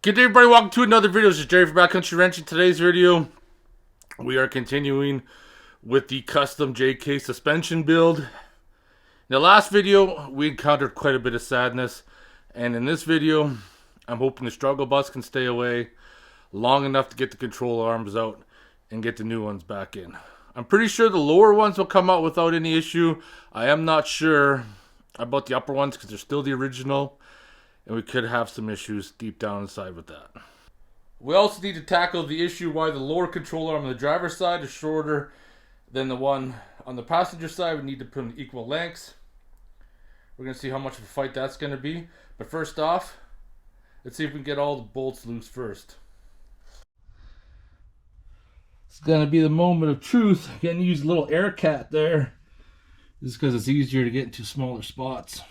Good day, everybody. Welcome to another video. This is Jerry from BackCountry Wrench. In today's video, we are continuing with the custom JK suspension build. In the last video, we encountered quite a bit of sadness, and in this video, I'm hoping the struggle bus can stay away long enough to get the control arms out and get the new ones back in. I'm pretty sure the lower ones will come out without any issue. I am not sure about the upper ones because they're still the original, and we could have some issues deep down inside with that. We also need to tackle the issue why the lower control arm on the driver's side is shorter than the one on the passenger side. We need to put them equal lengths. We're going to see how much of a fight that's going to be. But first off, let's see if we can get all the bolts loose first. It's going to be the moment of truth. I'm going to use a little air cat there, just because it's easier to get into smaller spots.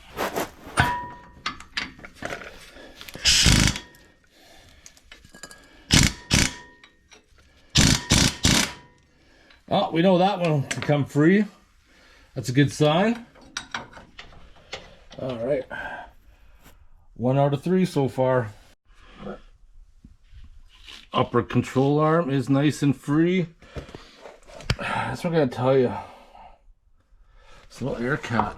Oh, we know that one will come free. That's a good sign. All right. 1 out of 3 so far. Upper control arm is nice and free. That's what I'm going to tell you. This little air cat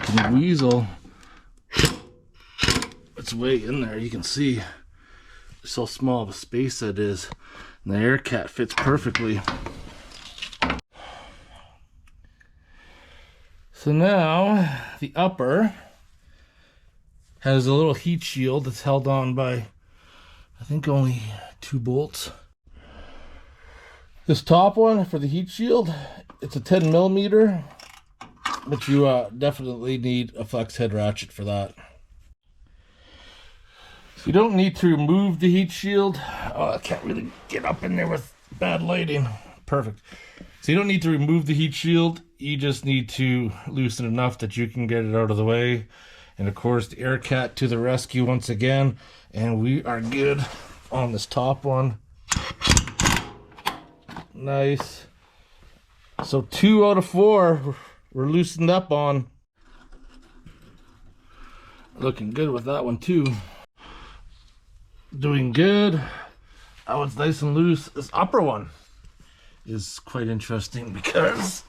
can weasel its way in there. You can see just how small of a space that is. And the air cat fits perfectly. So now the upper has a little heat shield that's held on by, I think, only 2 bolts. This top one for the heat shield, it's a 10 millimeter, but you definitely need a flex head ratchet for that. So you don't need to remove the heat shield. Oh, I can't really get up in there with bad lighting. Perfect. So you don't need to remove the heat shield. You just need to loosen it enough that you can get it out of the way. And of course, the air cat to the rescue once again. And we are good on this top one. Nice. So 2 out of 4 we're loosened up on. Looking good with that one too. Doing good. That one's nice and loose. This upper one is quite interesting because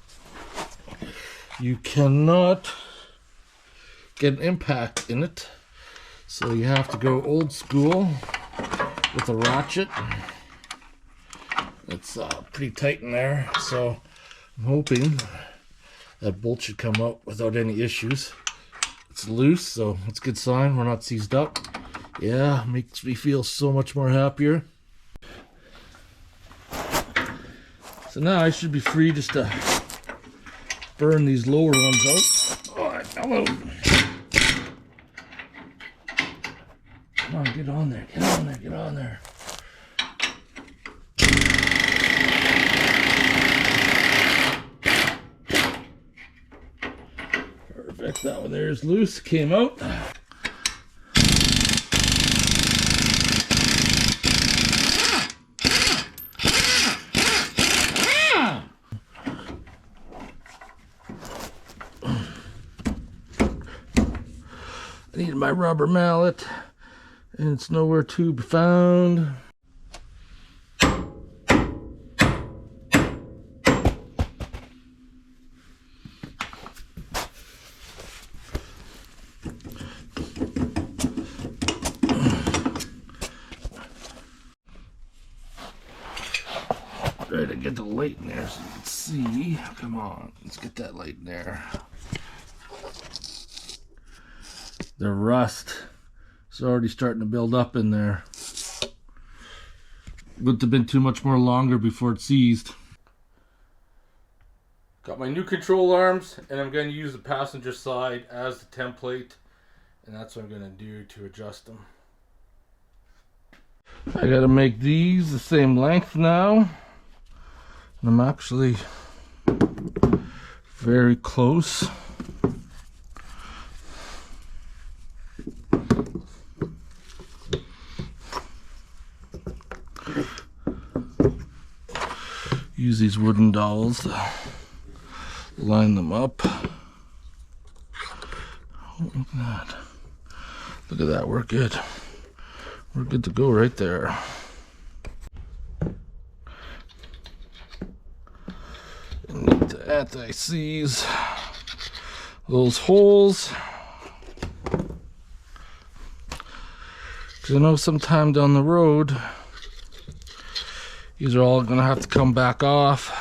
you cannot get an impact in it, so you have to go old school with a ratchet. It's pretty tight in there, so I'm hoping that bolt should come out without any issues. It's loose, so it's a good sign we're not seized up. Yeah, makes me feel so much more happier. So now I should be free just to burn these lower ones out. Oh, hello. Come on, get on there, get on there, get on there. Perfect, that one there is loose, came out. I need my rubber mallet, and it's nowhere to be found. Try to get the light in there so you can see. Come on, let's get that light in there. The rust is already starting to build up in there. Wouldn't have been too much more longer before it seized. Got my new control arms, and I'm going to use the passenger side as the template, and that's what I'm going to do to adjust them. I got to make these the same length now, and I'm actually very close. Use these wooden dowels to line them up. Oh, look at that. Look at that, we're good. We're good to go right there. Need to anti-seize those holes. Because I know sometime down the road, these are all gonna have to come back off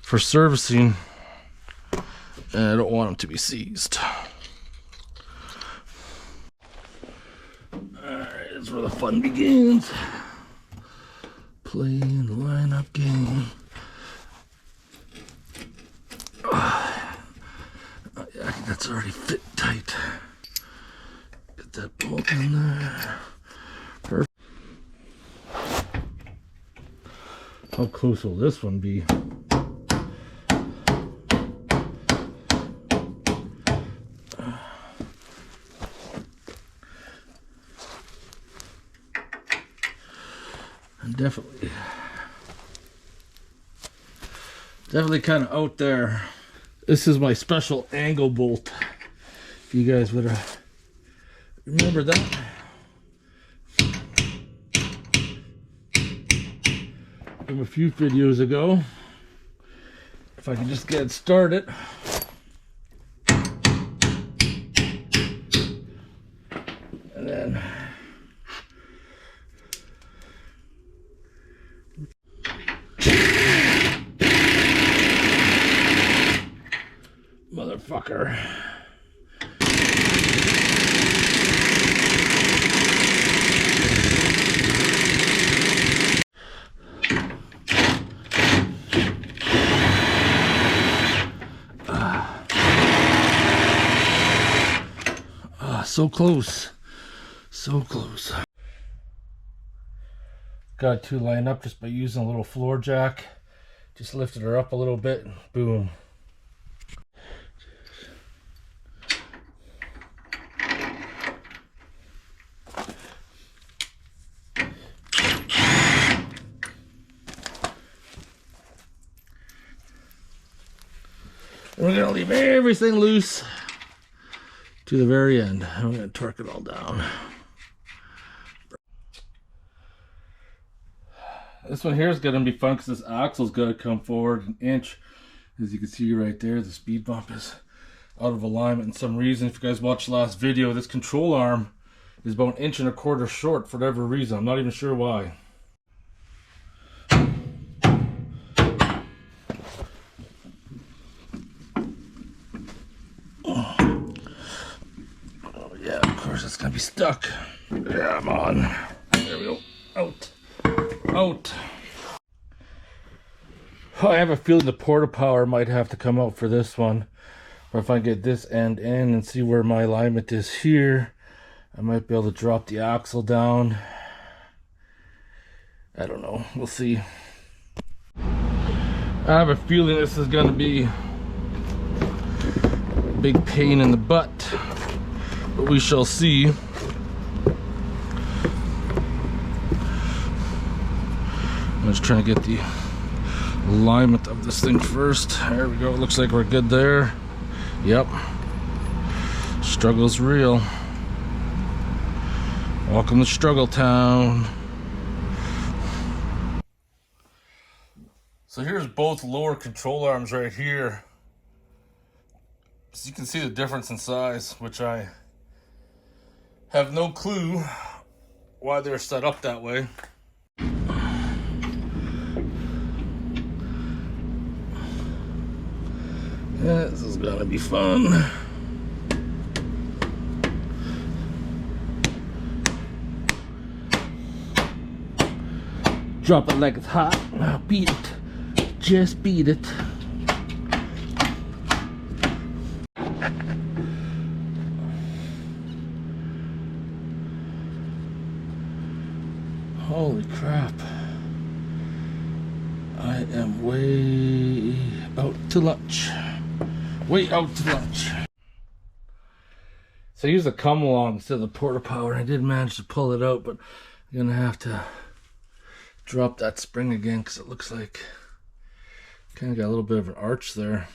for servicing, and I don't want them to be seized. Alright, that's where the fun begins. Playing the lineup game. Yeah, that's already fit tight. Get that bolt in there. Perfect. How close will this one be? And definitely kind of out there. This is my special angle bolt. If you guys would remember that. From a few videos ago. If I can just get it started. And then motherfucker. So close. So close. Got to line up just by using a little floor jack. Just lifted her up a little bit and boom. And we're gonna leave everything loose to the very end. I'm gonna torque it all down. This one here is gonna be fun because this axle's gotta come forward an inch. As you can see right there, the speed bump is out of alignment in some reason. If you guys watched the last video, this control arm is about 1.25 inches short for whatever reason. I'm not even sure why. It's gonna be stuck. Yeah, I'm on. There we go. Out. Out. Oh, I have a feeling the porta power might have to come out for this one. Or if I get this end in and see where my alignment is here, I might be able to drop the axle down. I don't know. We'll see. I have a feeling this is gonna be a big pain in the butt. But we shall see. I'm just trying to get the alignment of this thing first. There we go. It looks like we're good there. Yep. Struggle's real. Welcome to Struggle Town. So here's both lower control arms right here. So you can see the difference in size, which I have no clue why they're set up that way. Yeah, this is gonna be fun. Drop it like it's hot. Now beat it. Just beat it. Holy crap. I am way out to lunch. Way out to lunch. So I used a come along instead of the porta power. I did manage to pull it out, but I'm gonna have to drop that spring again because it looks like kind of got a little bit of an arch there.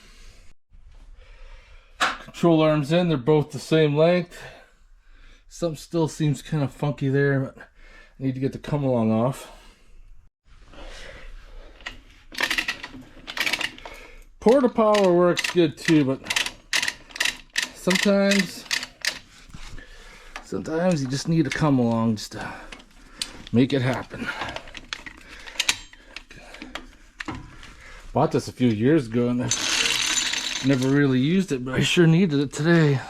Control arms in, they're both the same length. Something still seems kind of funky there, but I need to get the come along off. Porta power works good too, but sometimes you just need to come along just to make it happen. Bought this a few years ago and I never really used it, but I sure needed it today.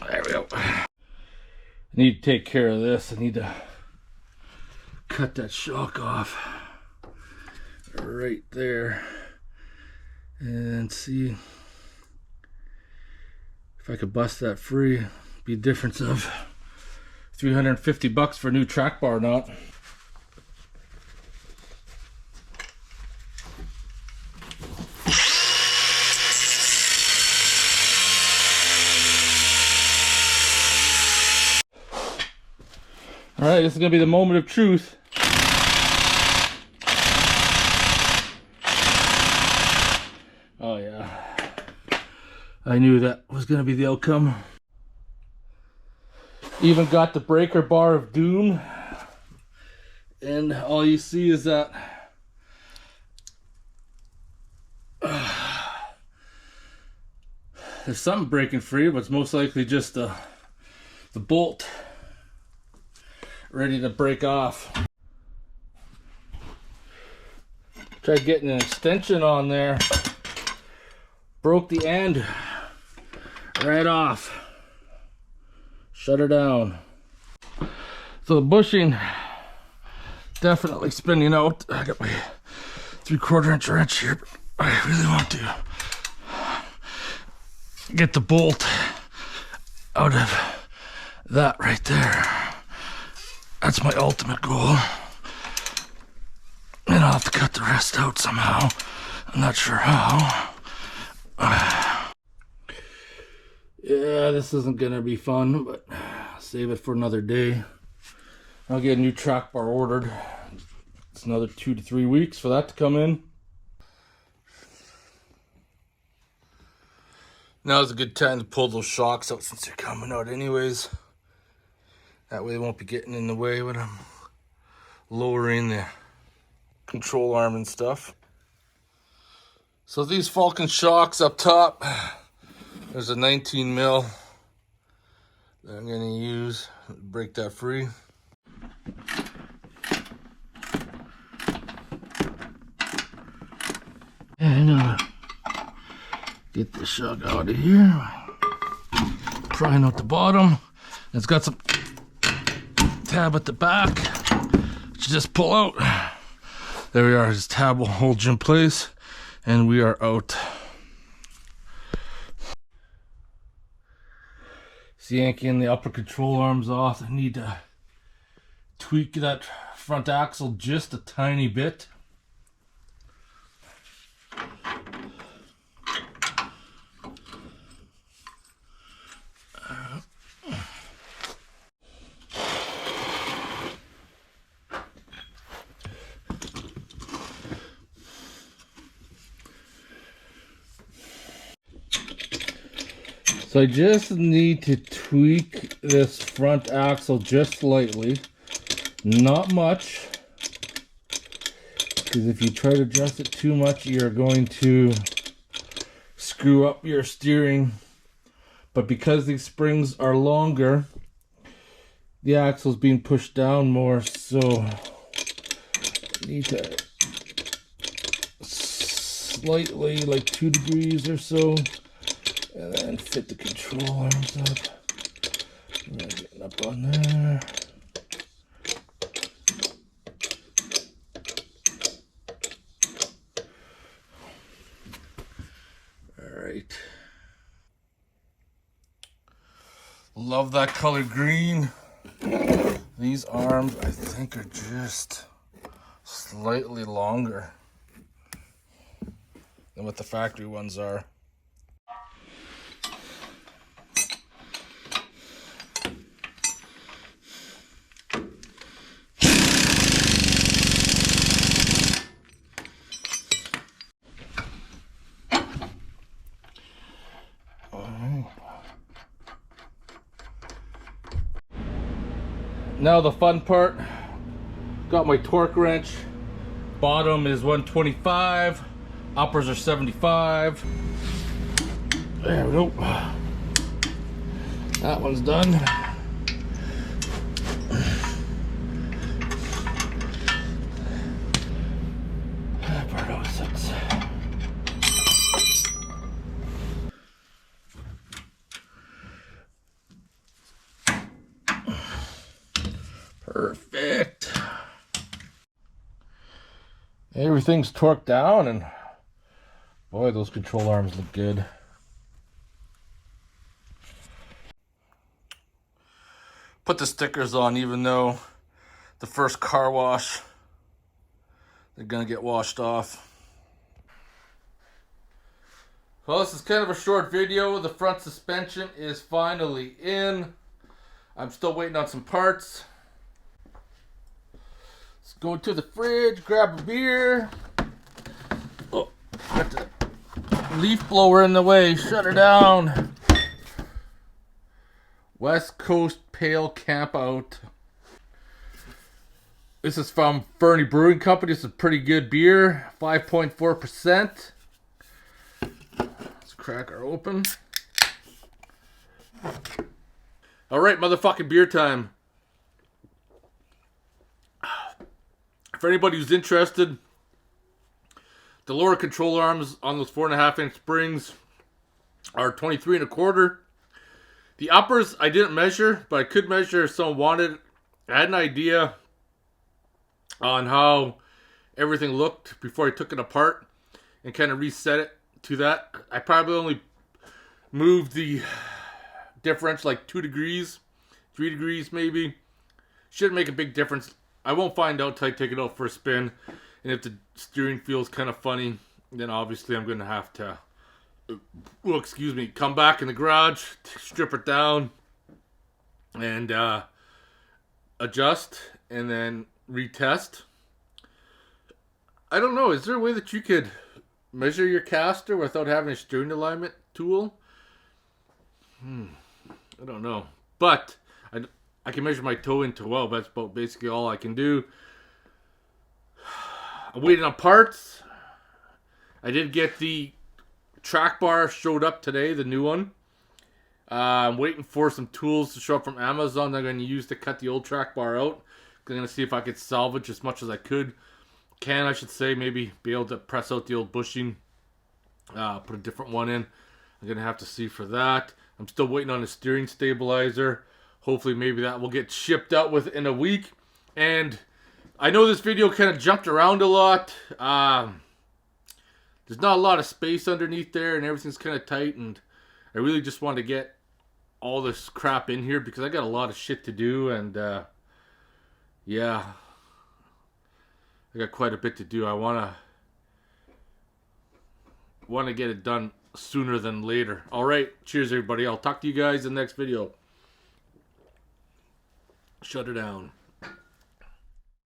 There we go. I need to take care of this. I need to cut that shock off right there and see if I could bust that free. Be a difference of $350 for a new track bar knot. All right, this is gonna be the moment of truth. Oh yeah, I knew that was gonna be the outcome. Even got the breaker bar of doom, and all you see is that there's something breaking free, but it's most likely just the bolt ready to break off. Tried getting an extension on there, broke the end right off, shut her down. So the bushing definitely spinning out. I got my 3/4 inch wrench here, but I really want to get the bolt out of that right there. That's my ultimate goal. And I'll have to cut the rest out somehow. I'm not sure how. Yeah, this isn't gonna be fun, but I'll save it for another day. I'll get a new track bar ordered. It's another 2 to 3 weeks for that to come in. Now's a good time to pull those shocks out since they're coming out anyways. That way they won't be getting in the way when I'm lowering the control arm and stuff. So these Falcon shocks up top, there's a 19 mil that I'm gonna use to break that free. And get this shock out of here. Prying out the bottom. It's got some tab at the back, which you just pull out. There we are. This tab will hold you in place, and we are out. It's yanking the upper control arms off. I need to tweak that front axle just a tiny bit. So I just need to tweak this front axle just slightly, not much, because if you try to adjust it too much, you're going to screw up your steering. But because these springs are longer, the axle is being pushed down more, so I need to slightly, like 2 degrees or so. And then fit the control arms up. Getting up on there. Alright. Love that color green. These arms, I think, are just slightly longer than what the factory ones are. Now the fun part. Got my torque wrench. Bottom is 125. Uppers are 75. There we go. That one's done. Part 06. Perfect. Everything's torqued down, and boy, those control arms look good. Put the stickers on, even though the first car wash, they're gonna get washed off. Well, this is kind of a short video. The front suspension is finally in. I'm still waiting on some parts. Let's go to the fridge, grab a beer. Oh, got the leaf blower in the way. Shut her down. West Coast Pale Camp Out. This is from Fernie Brewing Company. It's a pretty good beer. 5.4%. Let's crack her open. Alright, motherfucking beer time. For anybody who's interested, the lower control arms on those 4.5-inch springs are 23 1/4. The uppers I didn't measure, but I could measure if someone wanted. I had an idea on how everything looked before I took it apart and kind of reset it to that. I probably only moved the differential like 2 degrees, 3 degrees maybe. Shouldn't make a big difference. I won't find out till I take it out for a spin. And if the steering feels kind of funny, then obviously I'm going to have to, well, excuse me, come back in the garage, strip it down, and adjust, and then retest. I don't know. Is there a way that you could measure your caster without having a steering alignment tool? I don't know. But I can measure my toe in 12. That's about basically all I can do. I'm waiting on parts. I did get the track bar showed up today, the new one. I'm waiting for some tools to show up from Amazon that I'm going to use to cut the old track bar out. I'm going to see if I could salvage as much as I could. I should say, maybe be able to press out the old bushing. Put a different one in. I'm going to have to see for that. I'm still waiting on a steering stabilizer. Hopefully maybe that will get shipped out within a week. And I know this video kind of jumped around a lot. There's not a lot of space underneath there and everything's kind of tight. And I really just want to get all this crap in here because I got a lot of shit to do. And yeah, I got quite a bit to do. I want to get it done sooner than later. All right, cheers everybody. I'll talk to you guys in the next video. Shut her down.